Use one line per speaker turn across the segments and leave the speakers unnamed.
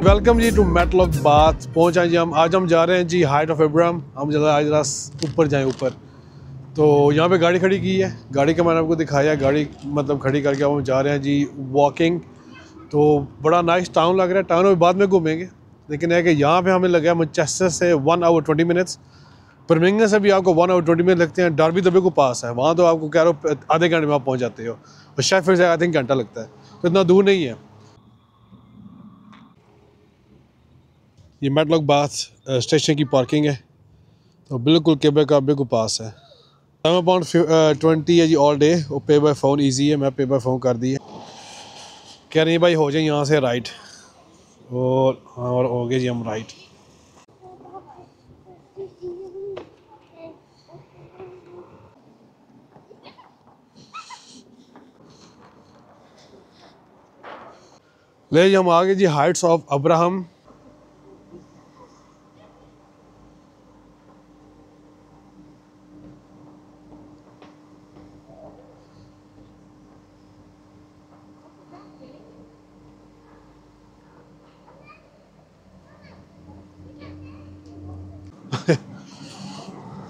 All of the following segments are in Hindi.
वेलकम जी टू मेटलॉक बाथ। पहुँच आए जी हम। आज हम जा रहे हैं जी हाइट ऑफ इब्राहिम। हम आज जरा ऊपर जाएं ऊपर। तो यहाँ पे गाड़ी खड़ी की है, गाड़ी का मैंने आपको दिखाया, गाड़ी मतलब खड़ी करके हम जा रहे हैं जी वॉकिंग। तो बड़ा नाइस टाउन लग रहा है। टाउन में बाद में घूमेंगे, लेकिन है कि यहाँ पे हमें लगा मैनचेस्टर से 1 आवर 20 मिनट्स, बर्मिंघम से भी आपको 1 आवर 20 मिनट लगते हैं। डार्बी दबे को पास है, वहाँ तो आपको कह रहा हूँ आधे घंटे में आप पहुँच जाते हो, और शेफिल्ड से आई थिंक घंटा लगता है, तो इतना दूर नहीं है। ये मेटलॉक बाथ स्टेशन की पार्किंग है, तो बिल्कुल केबल का बिल्कुल पास है। £20 है जी ऑल डे, और पे बाय फ़ोन इजी है, मैं पे बाय फ़ोन कर दी है। कह रही भाई हो जाए यहाँ से राइट, और हो गए जी हम राइट। ले जी हम आ गए जी Heights of Abraham.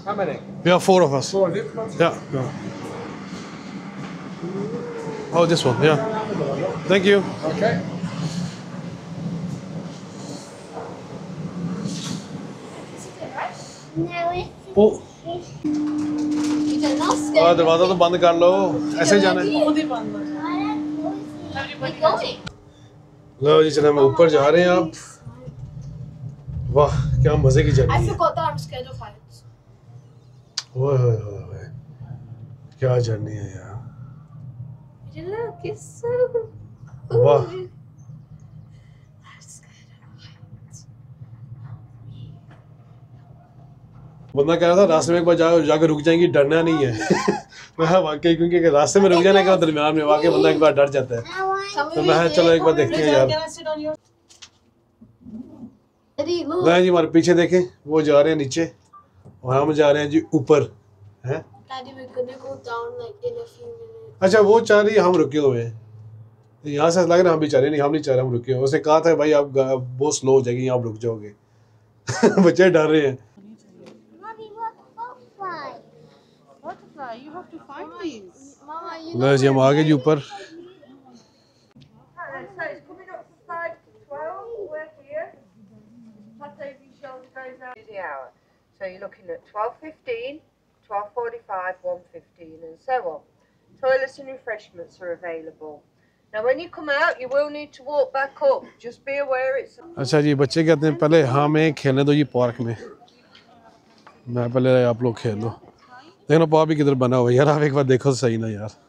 How many?
Yeah, 4 of us.
4 of you?
Yeah. Oh, this one. Yeah. Thank you.
Okay.
ओ दरवाजा तो बंद कर लो, ऐसे जाना है। लो जी चलो, हम ऊपर जा रहे हैं। आप वाह क्या मजे की जर्नी है। ओए होए होए, क्या जर्नी है यार। वाह बंदा कह रहा था रास्ते में एक बार जाकर रुक जाएंगी, डरना नहीं है। मैं वाकई, क्योंकि रास्ते में रुक जाने के दरमियान में वाकई बंदा एक बार डर जाता है। तो मैं चलो एक बार देखते हैं यार। नहीं जी हमारे पीछे देखें, वो जा रहे हैं नीचे और हम जा रहे हैं जी ऊपर हैं। अच्छा वो चाह रही हम रुके हुए हैं, यहाँ से लग रहा है हम भी चाह रहे नहीं, हम नहीं चाह रहे, हम रुके हुए। उसने कहा था भाई आप बहुत स्लो हो जाएगी, आप रुक जाओगे। बच्चे डर रहे हैं। जी हम आ गए जी ऊपर।
So you're looking at 12:15, 12:45, 1:15 and so on. Toilets and refreshments are available. Now when you come out you will need to walk back up. Just be aware it's...
अच्छा जी बच्चे कहते हैं पहले हमें खेलने दो जी पार्क में, मैं पहले आप लोग खेल लो। देखो पाप भी किधर बना हुआ यार, आप एक बार देखो तो सही ना यार।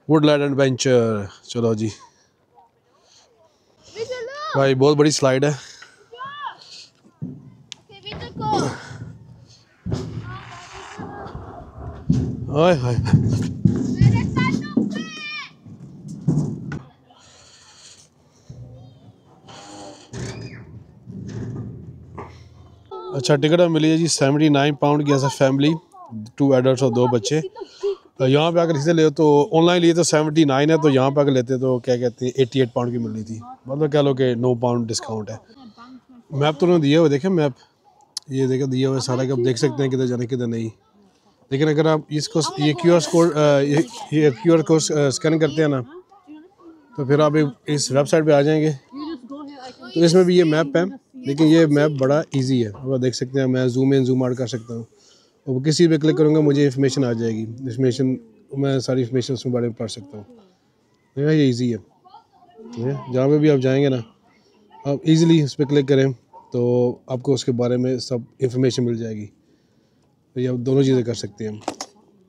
वुडलैंड एडवेंचर, चलो जी भाई बहुत बड़ी स्लाइड है। हाय हाय अच्छा टिकट मिली है जी 79 पाउंड की, ऐसा फैमिली 2 एडल्ट और 2 बच्चे। यहाँ पे आकर इसे ले तो ऑनलाइन लिए तो 79 है, तो यहाँ पे आकर लेते तो क्या कहते हैं 88 पाउंड की मिलनी थी, मतलब कह लो कि 9 पाउंड डिस्काउंट है। मैप तो उन्होंने दिया हुआ, देखें मैप, ये देखें दिया हुआ सारा, कि आप देख सकते हैं किधर जाने किधर नहीं। लेकिन अगर आप इसको ये QR कोड स्कैन करते हैं ना, तो फिर आप इस वेबसाइट पे आ जाएंगे। तो इसमें भी ये मैप है, लेकिन ये मैप बड़ा इजी है, आप देख सकते हैं। मैं जूम इन जूम आउट कर सकता हूँ, और किसी पे क्लिक करूँगा मुझे इन्फॉर्मेशन आ जाएगी। इन्फॉर्मेशन मैं सारी इन्फॉर्मेशन उसके बारे में पढ़ सकता हूँ। ये इजी है, जहाँ पे भी आप जाएंगे ना, आप इजीली उस पर क्लिक करें तो आपको उसके बारे में सब इन्फॉर्मेशन मिल जाएगी। तो ये आप दोनों चीज़ें कर सकते हैं,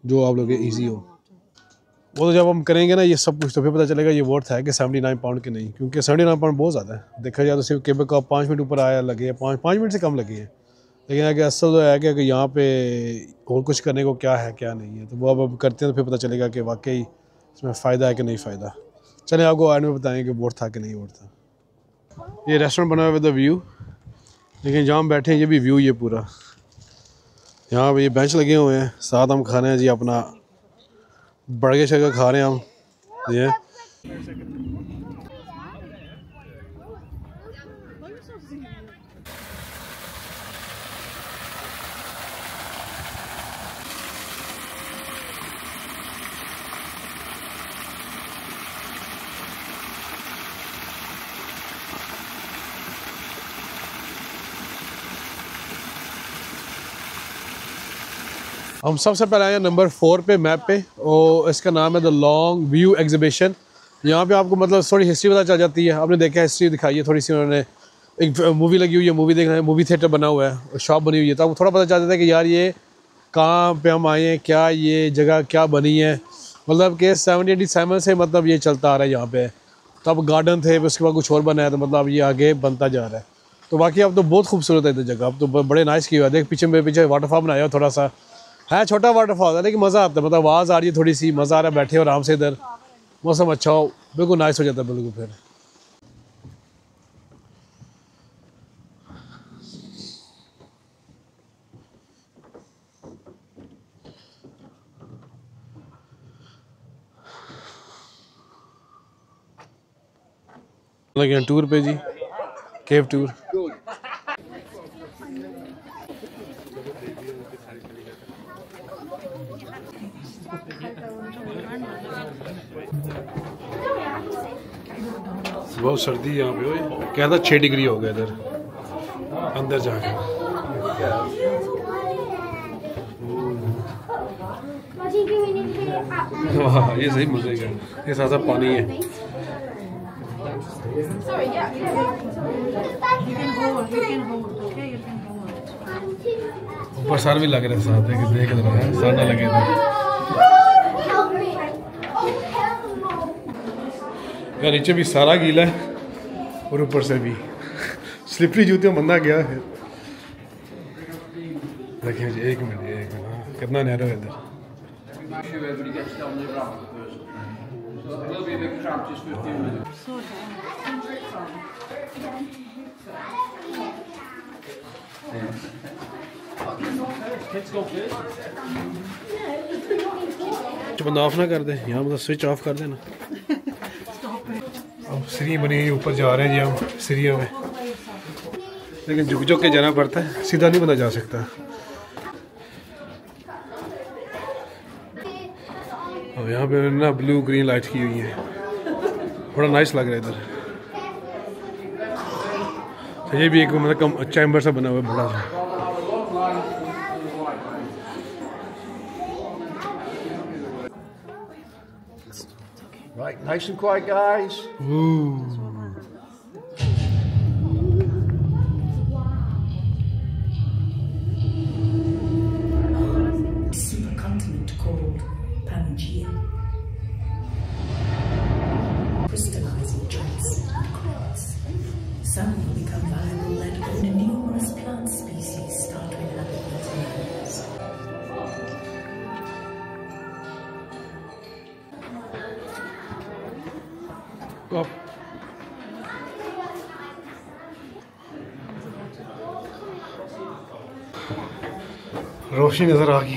जो आप लोग ईजी हो। वो तो जब हम करेंगे ना ये सब कुछ, तो फिर पता चलेगा ये वर्थ है कि 79 पाउंड के नहीं, क्योंकि 79 पाउंड बहुत ज़्यादा है। देखा जाए तो सिर्फ केबल का 5 मिनट ऊपर आया लगे हैं, 5 मिनट से कम लगे हैं। लेकिन अगर असल तो है कि यहाँ पे और कुछ करने को क्या है क्या नहीं है, तो वो अब करते हैं तो फिर पता चलेगा कि वाकई इसमें फ़ायदा है कि नहीं फ़ायदा। चलें आपको आने में बताएँ कि वर्थ था कि नहीं वर्थ था। ये रेस्टोरेंट बना हुआ है विद व्यू, लेकिन जहाँ हम बैठे हैं ये भी व्यू ये पूरा। यहाँ पे ये बेंच लगे हुए हैं, साथ हम खा रहे हैं जी अपना बर्गर शर्गर खा रहे हैं हम ये। हम सबसे पहले आए हैं नंबर 4 पे मैप पे, और इसका नाम है द लॉन्ग व्यू एग्जीबिशन। यहाँ पे आपको मतलब थोड़ी हिस्ट्री पता चल जाती है। आपने देखा हिस्ट्री दिखाई है थोड़ी सी, उन्होंने एक मूवी लगी हुई है, मूवी देखना है, मूवी थिएटर बना हुआ है, शॉप बनी हुई है, तो आपको थोड़ा पता चल जाता है कि यार ये कहाँ पे हम आए हैं, क्या ये जगह क्या बनी है। मतलब कि 1787 से मतलब ये चलता आ रहा है यहाँ पे। तो अब गार्डन थे, उसके बाद कुछ और बना है, तो मतलब ये आगे बनता जा रहा है। तो बाकी अब तो बहुत खूबसूरत है इधर जगह, अब तो बड़े नाइस की हुआ है। देख पीछे मेरे पीछे वाटरफॉल बनाया थोड़ा सा है, छोटा वाटरफॉल है लेकिन मज़ा आता है, मतलब आवाज़ आ रही है थोड़ी सी, मज़ा आ रहा है, बैठे हो आराम से इधर, मौसम अच्छा हो, बिल्कुल नाइस हो जाता है बिल्कुल। फिर लगे टूर पे जी, केव टूर। बहुत सर्दी है यहाँ पे, क्या था 6 डिग्री हो गया इधर अंदर जाके। वाह ये सही मजे का, ये साथ साथ पानी है। ऊपर सर भी लग रहे थे साथ, देख रहे हैं सर ना लगे थे। यार नीचे भी सारा गीला है और ऊपर से भी स्लिपरी जूतियों बंदा गया है। देखिए एक मिनट कितना नैरो है इधर। बंदा ऑफ ना कर दे यहाँ, मतलब स्विच ऑफ कर देना। अब सीढ़ी बनी हुई ऊपर जा रहे हैं जी हम सीढ़ियों में, लेकिन झुक झुक के जाना पड़ता है, सीधा नहीं बंदा जा सकता। अब यहाँ पे ना ब्लू ग्रीन लाइट की हुई है, बड़ा नाइस लग रहा है इधर। तो ये भी एक मतलब चैम्बर सा बना हुआ है बड़ा सा।
Right, nice and quiet, guys.
Supercontinent called Pangea. Crystallizing traits and crops. Some will become viable land, and numerous plant species start to inhabit these areas.
रोशनी नजर आ गई,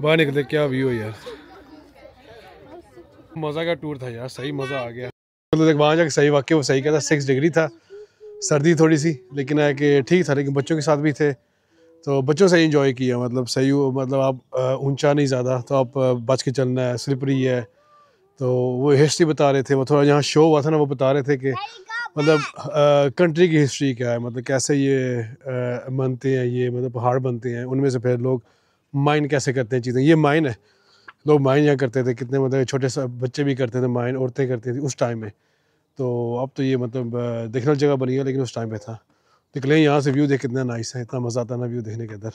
बाहर निकले, क्या व्यू है यार। मज़ा का टूर था यार, सही मज़ा आ गया। मतलब वहाँ जाके सही वाकई वो सही कहता, 6 डिग्री था, सर्दी थोड़ी सी, लेकिन है कि ठीक था। लेकिन बच्चों के साथ भी थे तो बच्चों से इंजॉय किया, मतलब सही हो, मतलब आप ऊंचा नहीं ज़्यादा, तो आप बच के चलना है, स्लिपरी है। तो वो हिस्ट्री बता रहे थे, वो थोड़ा जहाँ शो हुआ था ना, वो बता रहे थे कि मतलब कंट्री की हिस्ट्री क्या है, मतलब कैसे ये बनते हैं, ये मतलब पहाड़ बनते हैं, उनमें से फिर लोग माइन कैसे करते हैं चीज़ें। ये माइन है, लोग माइन यहाँ करते थे, कितने मतलब छोटे से बच्चे भी करते थे माइन, औरतें करती थी उस टाइम में। तो अब तो ये मतलब देखने वाली जगह बनी है, लेकिन उस टाइम पे था। निकले यहाँ से व्यू देख कितना नाइस है, इतना मज़ा आता है ना व्यू देखने के अंदर।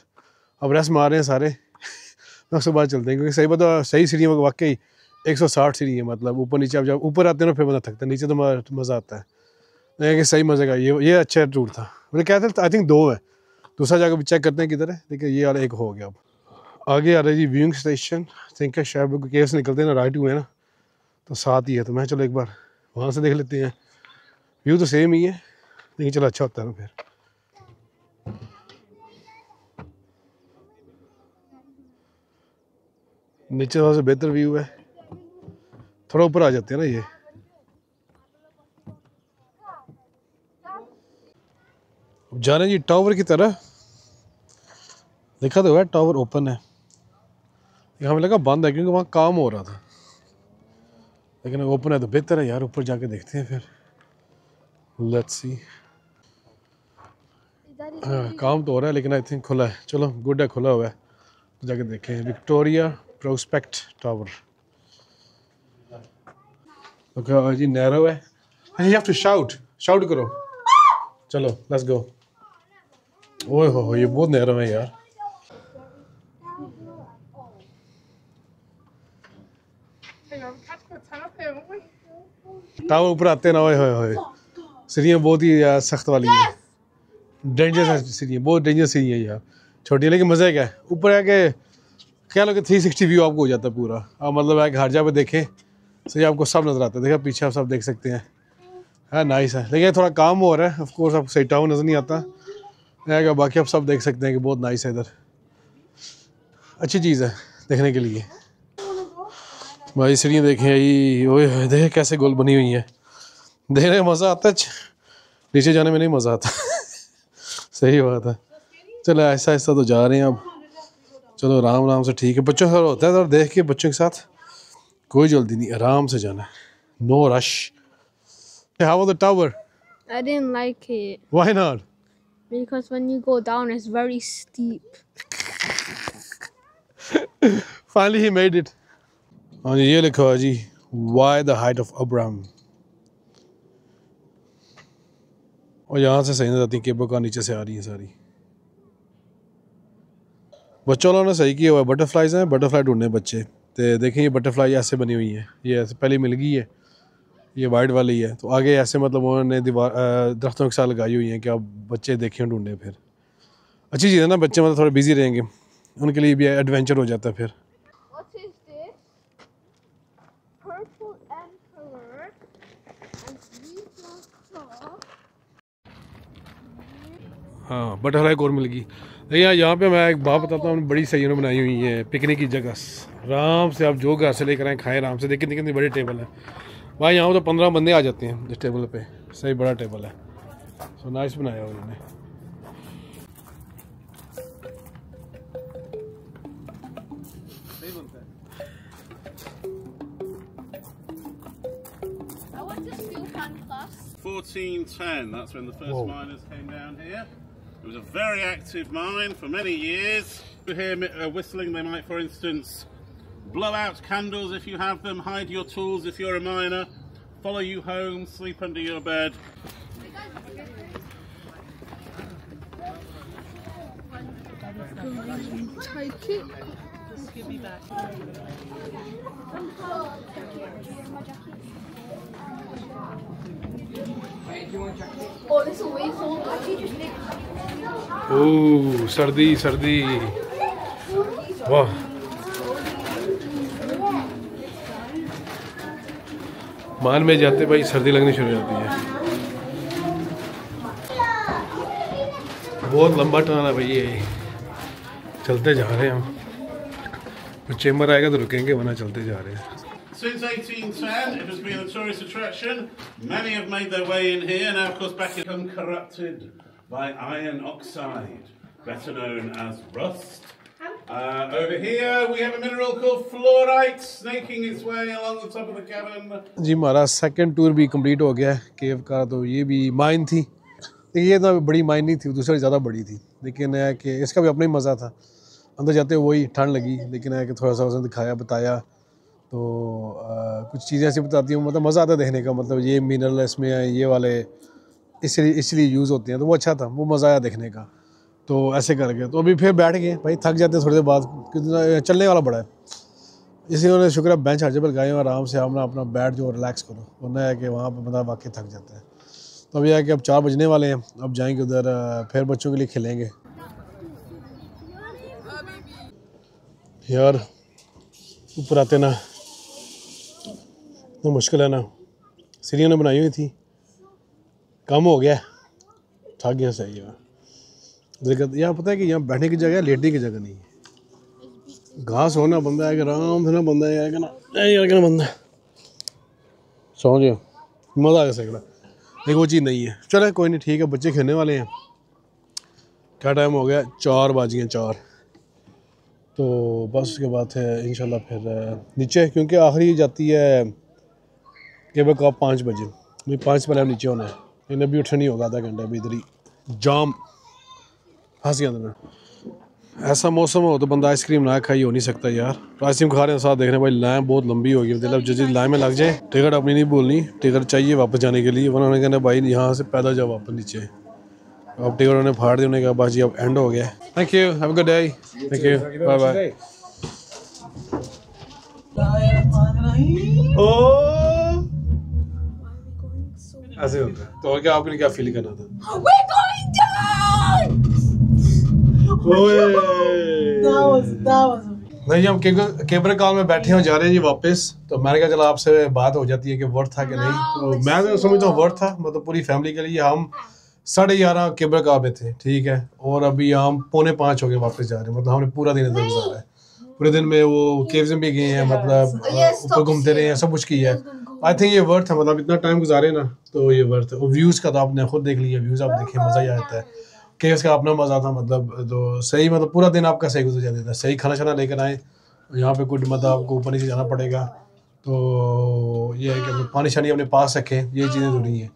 अब रेस्ट मार रहे हैं सारे मैं उसके बाद चलते हैं, क्योंकि सही बता सही सीढ़ी में वाकई 160 सीढ़ी है, मतलब ऊपर नीचे आप जब ऊपर आते हैं ना फिर बंदा थकता है, नीचे तो मज़ा आता है। नहीं कि सही मज़े का ये अच्छा टूर था। मुझे क्या था, आई थिंक 2 है, दूसरा जगह चेक करते हैं किधर है, लेकिन ये वाला एक हो गया। अब आगे आ रहा है जी व्यूइंग स्टेशन, थिंक है शायद केव से निकलते हैं ना, राइट हुए ना, तो साथ ही है। तो मैं चलो एक बार वहाँ से देख लेते हैं। व्यू तो सेम ही है लेकिन चलो अच्छा होता है ना फिर। नीचे वहाँ से बेहतर व्यू है, थोड़ा ऊपर आ जाते हैं ना ये। जाने जी टावर की तरह, देखा तो है टावर ओपन है, हमें लगा बंद है क्योंकि वहाँ काम हो रहा था, लेकिन ओपन है तो बेहतर है यार। ऊपर जाके देखते हैं फिर, लेट्स सी। काम तो हो रहा है लेकिन आई थिंक खुला है। चलो गुड है, खुला हुआ है, तो जाके देखें। Victoria prospect tower. ओके जी, नैरो है। You have to shout, shout करो। चलो लेट्स गो। ओए हो ये बहुत नैरो है यार। टावर ऊपर आते ना, ओए होए सीढ़ियाँ बहुत ही यार सख्त वाली है, डेंजरस है सीढ़ियाँ, बहुत डेंजरस सीढ़ियाँ यार। छोटी है लेकिन मज़ा क्या है, ऊपर है कि क्या लगे 360 व्यू आपको हो जाता है पूरा। आप मतलब है कि हर जगह पे देखें सही आपको सब नज़र आता है। देखा पीछे आप सब देख सकते हैं, है नाइस है। लेकिन थोड़ा काम हो रहा है ऑफ कोर्स, आपको सही टावर नज़र नहीं आता है, बाकी आप सब देख सकते हैं कि बहुत नाइस है इधर। अच्छी चीज़ है देखने के लिए। भाई सीढ़ियाँ देखें यही, ओए देखे कैसे गोल बनी हुई है, देखने में मज़ा आता है, नीचे जाने में नहीं मज़ा आता। सही बात है। चलो ऐसा ऐसा तो जा रहे हैं अब, चलो आराम आराम से, ठीक है। बच्चों का होता है तो देख के, बच्चों के साथ कोई जल्दी नहीं, आराम से जाना है, no rush. How was the tower?
I didn't like it
Why not?
because when you go down, it's very steep.
Finally he made it. हाँ जी, ये लिखा है जी, Why the height of Abraham? और यहाँ से सही नजर आती है, केबल का नीचे से आ रही है सारी। बच्चों वालों ने सही किया हुआ है, बटरफ्लाइज हैं, बटरफ्लाई ढूंढने बच्चे। तो देखें ये बटरफ्लाई ऐसे बनी हुई है, ये ऐसे पहले मिल गई है, ये वाइट वाली है। तो आगे ऐसे मतलब उन्होंने दीवार दरख्तों के साथ लगाई हुई हैं कि आप बच्चे देखें ढूंढें। फिर अच्छी चीज़ है ना, बच्चे मतलब थोड़े बिजी रहेंगे, उनके लिए भी एडवेंचर हो जाता है फिर।
What is this? Purple emperor and zebra.
हाँ बटरफ्लाई और मिल गई। लेकिन यहाँ पे मैं एक बात बताता हूँ, बड़ी सही उन्होंने बनाई हुई है पिकनिक की जगह। आराम से आप जो घर से लेकर आए खाएं आराम से। देखिए कितनी बड़ी टेबल है भाई, यहाँ तो 15 बंदे आ जाते हैं इस टेबल पे, सही बड़ा टेबल है। सो नाइस बनाया उन्होंने।
I went to steel fan class.
1410, that's when the first miners came down here. It was a very active mine for many years. You hear whistling, they might, for instance, blow out candles if you have them, hide your tools if you're a miner, follow you home, sleep under your bed.
Take it. Oh, this is way cold.
ओह सर्दी सर्दी, वाह। मान में जाते भाई सर्दी लगनी शुरू हो जाती है। बहुत लंबा टर्न है भाई ये, चलते जा रहे हैं हम। चेम्बर आएगा तो रुकेंगे, वरना चलते जा रहे हैं।
Since 1810, it has been a tourist attraction. Many have made their way in here. Now, of course, back in become corrupted by iron oxide, better known as rust. Over here, we have a mineral called fluorite snaking its way along the top of the cavern.
जी हमारा सेकंड टूर भी कंप्लीट हो गया है केव का। तो ये भी माइन थी, ये तो बड़ी माइन नहीं थी, दूसरी ज़्यादा बड़ी थी, लेकिन है कि इसका भी अपना ही मज़ा था। अंदर जाते वही ठंड लगी, लेकिन है कि थोड़ा सा उसने दिखाया बताया तो कुछ चीज़ें ऐसी बताती हूँ, मतलब मज़ा आता है देखने का। मतलब ये मिनरल इसमें ये वाले इसलिए यूज़ होते हैं, तो वो अच्छा था, वो मज़ा आया देखने का। तो ऐसे करके तो अभी फिर बैठ गए भाई, थक जाते थोड़ी देर बाद, कितना चलने वाला बड़ा है। इसी उन्होंने शुक्र है बेंच हर जगह लगाए हैं, आराम से अपना अपना बैठ जाओ, रिलैक्स करो, वरना है कि वहाँ पर बंदा वाकई थक जाता है। तो अभी है कि अब 4 बजने वाले हैं, अब जाएंगे उधर, फिर बच्चों के लिए खेलेंगे। यार ऊपर आते ना तो मुश्किल है ना, सीढ़ियों ने बनाई हुई थी, कम हो गया, थक गया सही है। दिक्कत यहाँ पता है कि यहाँ बैठने की जगह है, लेटने की जगह नहीं है। घास होना बंदा है, आराम से ना बंदा है ना बंदा सो जाओ, मज़ा आ गया सही। लेकिन वो चीज़ नहीं है। चले कोई नहीं, ठीक है, बच्चे खेलने वाले हैं। क्या टाइम हो गया, 4 बज गए 4। तो बस उसके बाद है इंशाल्लाह फिर नीचे, क्योंकि आखिरी जाती है केबल का 5 बजे। भाई 5 पहले नीचे होना है, लेकिन अभी उठा नहीं होगा, आधा घंटा अभी इधर ही जाम फंस गया अंदर। ऐसा मौसम हो तो बंदा आइसक्रीम ना खाई हो नहीं सकता यार। तो आइसक्रीम खा रहे हैं, साथ देख रहे हैं भाई लाइन बहुत लंबी होगी, मतलब जो लाइन में लग जाए। टिकट अपनी नहीं बोलनी, टिकट चाहिए वापस जाने के लिए। उन्होंने कहना भाई यहाँ से पैदल जाओ वापस नीचे। अब टिकट उन्होंने फाड़ दी, उन्होंने कहा बस जी अब एंड हो गया। Thank you, have a good day, thank you, bye bye. ऐसे होता है। तो और क्या आपके लिए क्या फील करना था? नहीं, हम केबर कार में बैठे हो जा रहे हैं जी वापस। तो मैंने कहा चला आपसे बात हो जाती है कि वर्थ था कि नहीं। तो मैं तो समझता हूँ वर्थ था, मतलब पूरी फैमिली के लिए। हम 11:30 केबर कार में थे, ठीक है, और अभी हम 4:45 हो गए वापस जा रहे हैं। मतलब हमने पूरा दिन इधर गुजारा है। पूरे दिन में वो केव्स में भी गए हैं, मतलब ऊपर घूमते रहे हैं, सब कुछ किया है। आई थिंक ये वर्थ है, मतलब इतना टाइम गुजारे ना तो ये वर्थ है। और व्यूज़ का तो आपने खुद देख लिया, व्यूज़ आप देखें, मज़ा ही आता है। केव्स का अपना मज़ा था, मतलब तो सही, मतलब पूरा दिन आपका सही गुजर जाता था। सही खाना शाना लेकर आए, यहाँ पे कुछ मतलब आपको ऊपर नीचे जाना पड़ेगा। तो ये है कि पानी शानी अपने पास रखें, ये चीज़ें ज़रूरी हैं।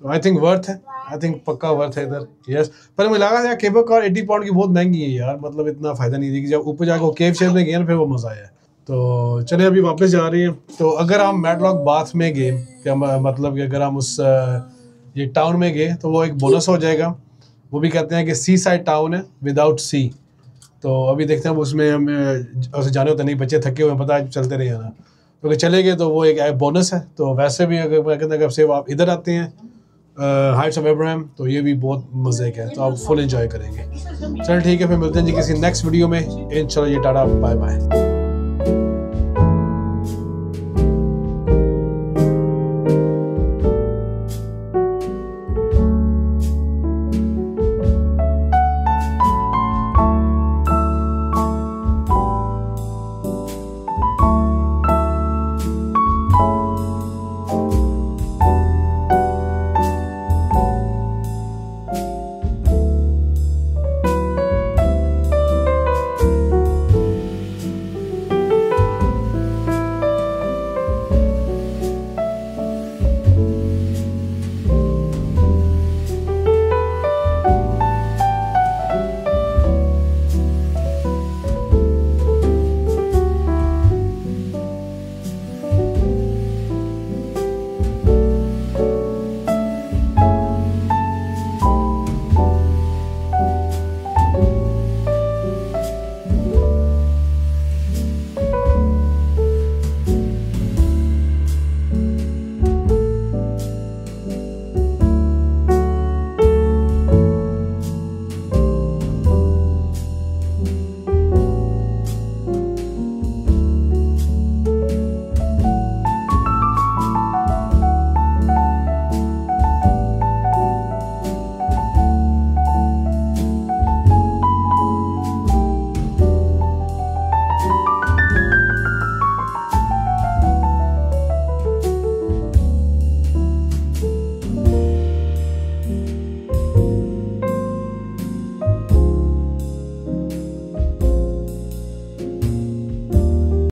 तो आई थिंक वर्थ है, आई थिंक पक्का वर्थ है इधर। यस, पर मुझे लगा यार केबल कार 80 पाउंड की बहुत महंगी है यार, मतलब इतना फ़ायदा नहीं थी कि जब ऊपर जाकर केव शेव में गए ना फिर वो मज़ा आया। तो चले अभी वापस जा रहे हैं। तो अगर हम मैडलॉक बाथ में गए, क्या मतलब कि अगर हम उस ये टाउन में गए तो वो एक बोनस हो जाएगा। वो भी कहते हैं कि सी साइड टाउन है विदाउट सी। तो अभी देखते हैं उसमें हम जाने होते नहीं, बच्चे थके हुए पता है चलते रहे ना, तो अगर चले गए तो वो एक बोनस है। तो वैसे भी अगर मैं कहता हूँ आप इधर आते हैं हाइट्स ऑफ अब्राहम, तो ये भी बहुत मज़े का है, तो आप फुल एंजॉय करेंगे। चल ठीक है, फिर मिलते हैं जी किसी नेक्स्ट वीडियो में इंशाल्लाह। ये टाटा, बाय बाय।